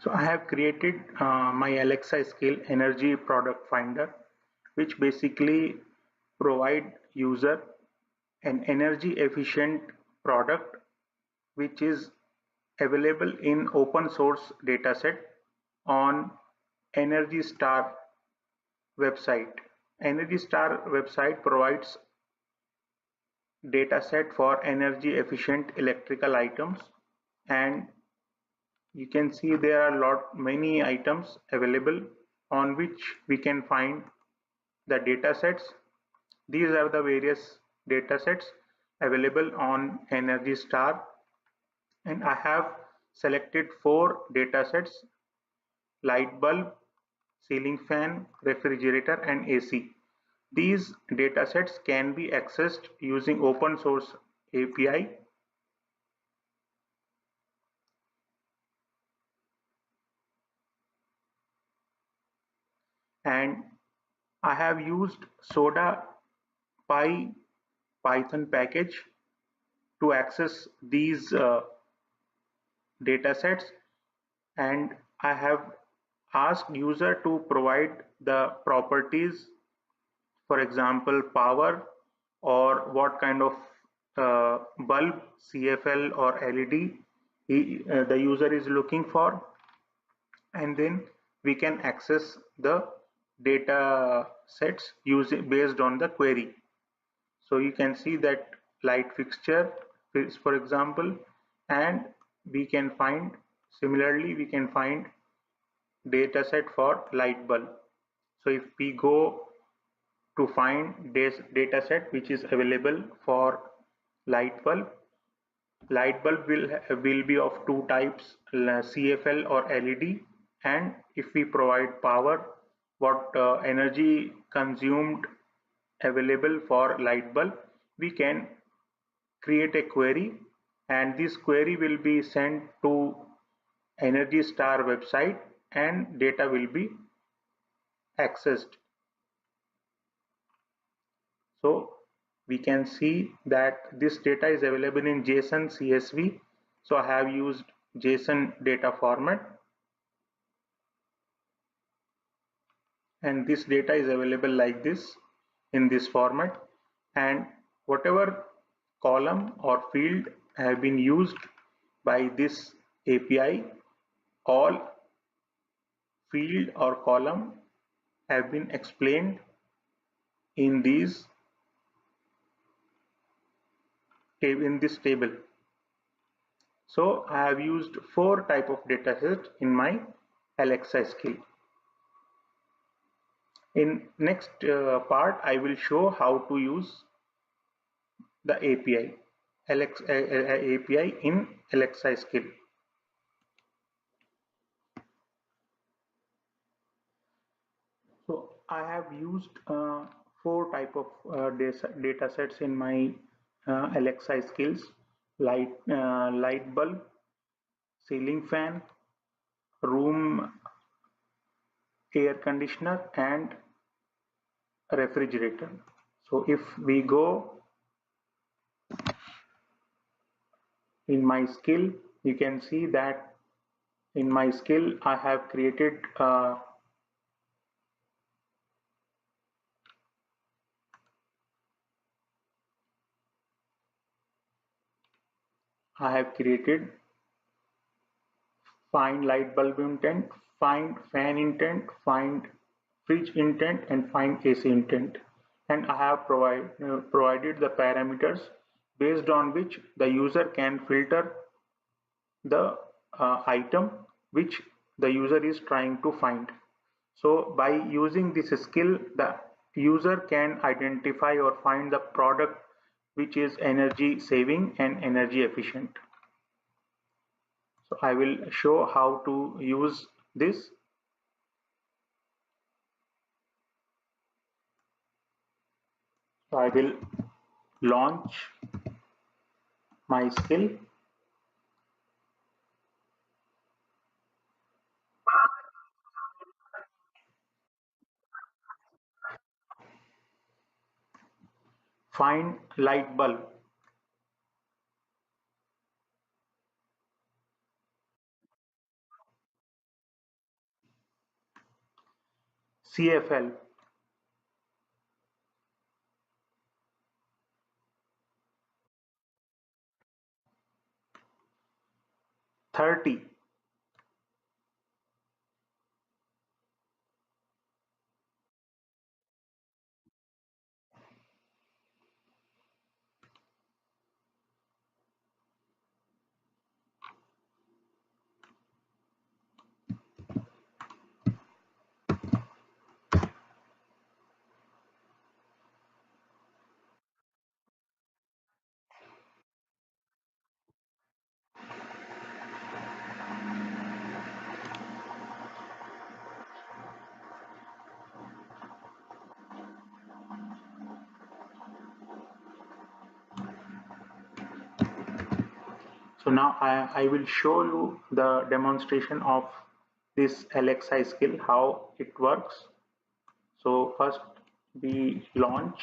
So I have created my Alexa skill energy product finder, which basically provide user an energy efficient product which is available in open source dataset on Energy Star website. Energy Star website provides dataset for energy efficient electrical items, and you can see there are many items available on which we can find the datasets. These are the various datasets available on Energy Star, and I have selected 4 datasets: light bulb, ceiling fan, refrigerator, and AC. These datasets can be accessed using open source API, and I have used Soda Py Python package to access these datasets, and I have asked user to provide the properties, for example power, or what kind of bulb, CFL or LED the user is looking for, and then we can access the data sets using based on the query. So you can see that light fixture is, for example, and we can find similarly we can find data set for light bulb. So if we go to find this data set which is available for light bulb, light bulb will be of two types, CFL or LED, and if we provide power, what energy consumed available for light bulb, we can create a query, and this query will be sent to Energy Star website and data will be accessed. So we can see that this data is available in JSON CSV. So I have used JSON data format, and this data is available like this in this format, and whatever column or field have been used by this API, all field or column have been explained in this table. So I have used 4 type of datasets in my Alexa skill. In next part, I will show how to use the API, API in Alexa skill. So I have used 4 type of data sets in my Alexa skills: light bulb, ceiling fan, room air conditioner, and refrigerator. So if we go in my skill, you can see that in my skill I have created find light bulb intent, find fan intent, find fridge intent, and find AC intent. And I have provided the parameters based on which the user can filter the item which the user is trying to find. So by using this skill, the user can identify or find the product which is energy saving and energy efficient. So I will show how to use this. So I will launch my skill. Find light bulb. CFL. 30. So now I will show you the demonstration of this LXI skill, how it works. So first we launch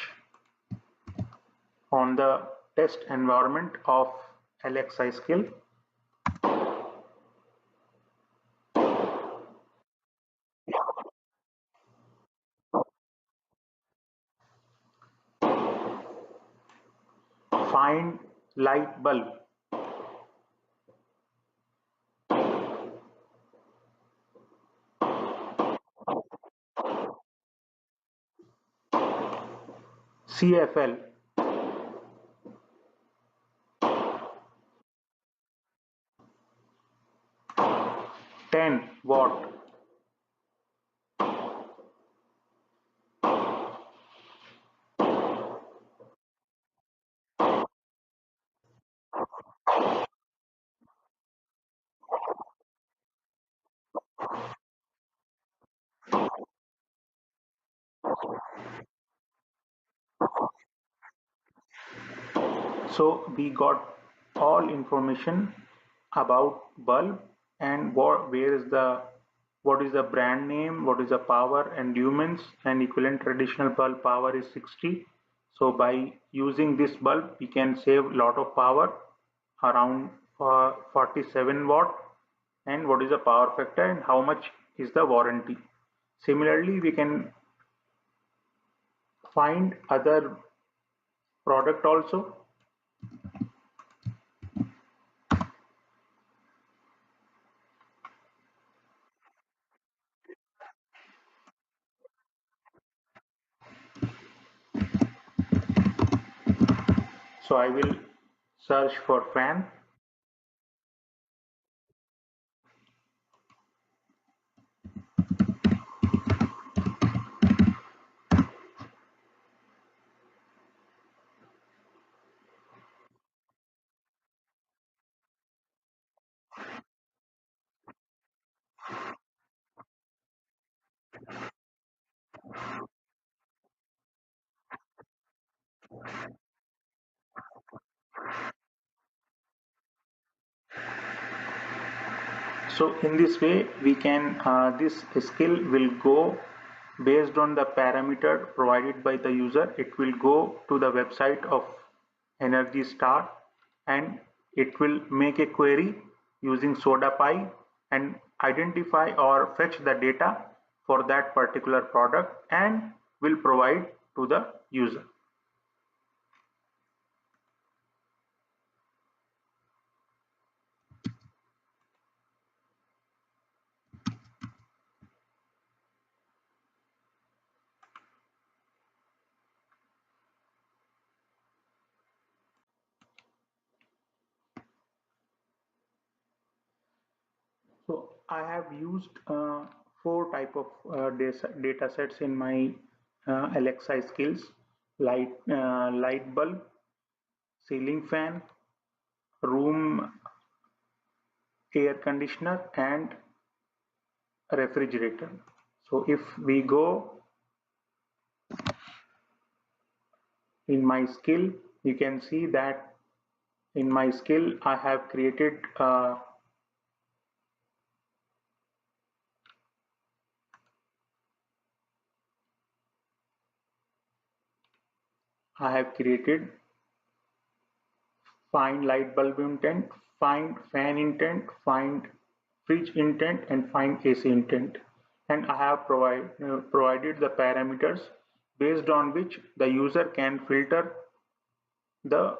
on the test environment of LXI skill. Find light bulb. CFL. 10 watt. So we got all information about bulb and what is the brand name, what is the power and lumens, and equivalent traditional bulb power is 60. So by using this bulb we can save a lot of power, around 47 watt, and what is the power factor and how much is the warranty. Similarly, we can find other product also. So I will search for fan. So in this way, we can this skill will go based on the parameter provided by the user. It will go to the website of Energy Star and it will make a query using SodaPi and identify or fetch the data for that particular product and will provide to the user. So I have used four type of data sets in my LXI skills: light bulb, ceiling fan, room air conditioner, and refrigerator. So if we go in my skill, you can see that in my skill I have created find light bulb intent, find fan intent, find fridge intent, and find AC intent. and I have provided the parameters based on which the user can filter the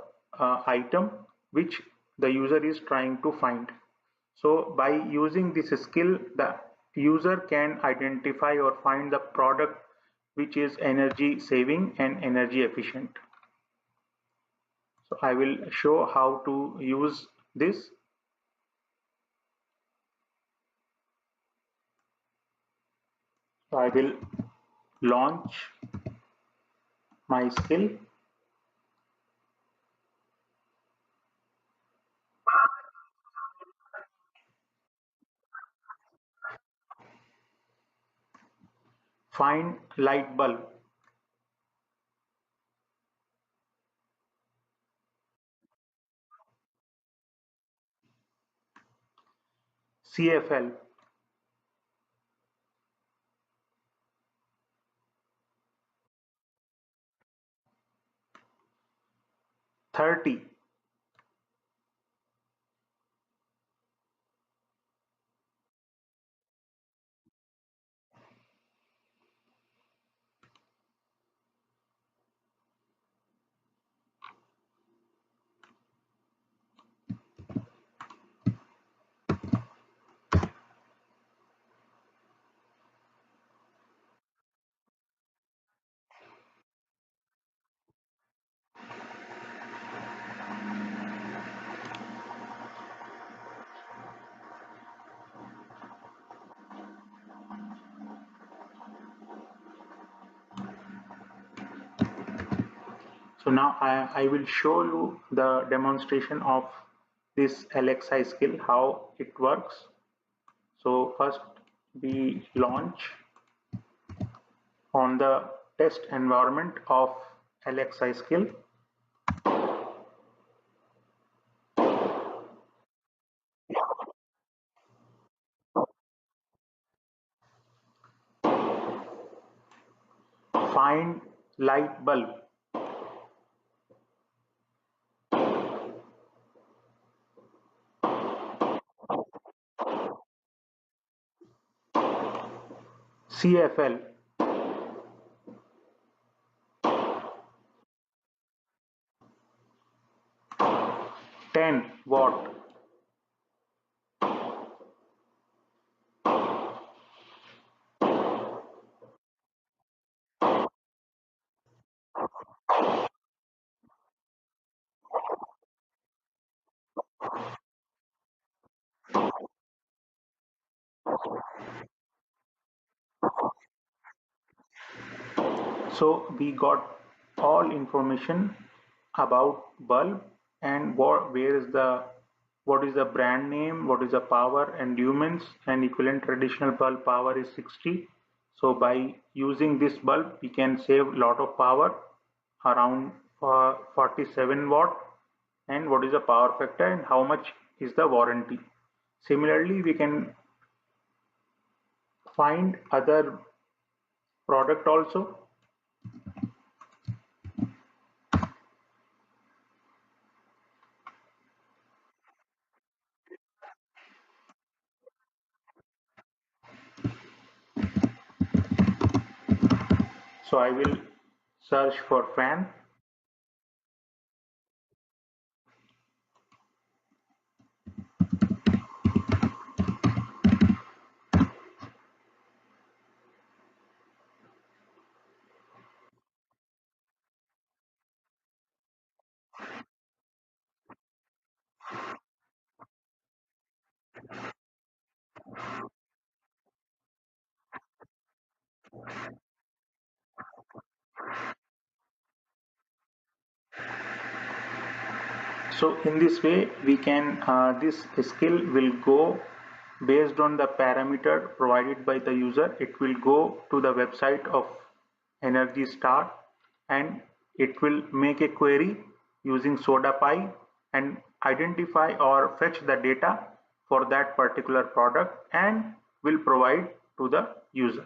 item which the user is trying to find. So by using this skill, the user can identify or find the product which is energy saving and energy efficient. So I will show how to use this. So I will launch my skill, find light bulb, CFL, 30, So now I will show you the demonstration of this LXI skill, how it works. So first we launch on the test environment of LXI skill. Find light bulb, CFL, 10 watt, so we got all information about bulb and what is the brand name, what is the power and lumens, and equivalent traditional bulb power is 60. So by using this bulb we can save a lot of power, around 47 watt, and what is the power factor and how much is the warranty. Similarly, we can find other product also. So I will search for fan. So in this way, we can this skill will go based on the parameter provided by the user. It will go to the website of Energy Star and it will make a query using SodaPi and identify or fetch the data for that particular product and will provide to the user.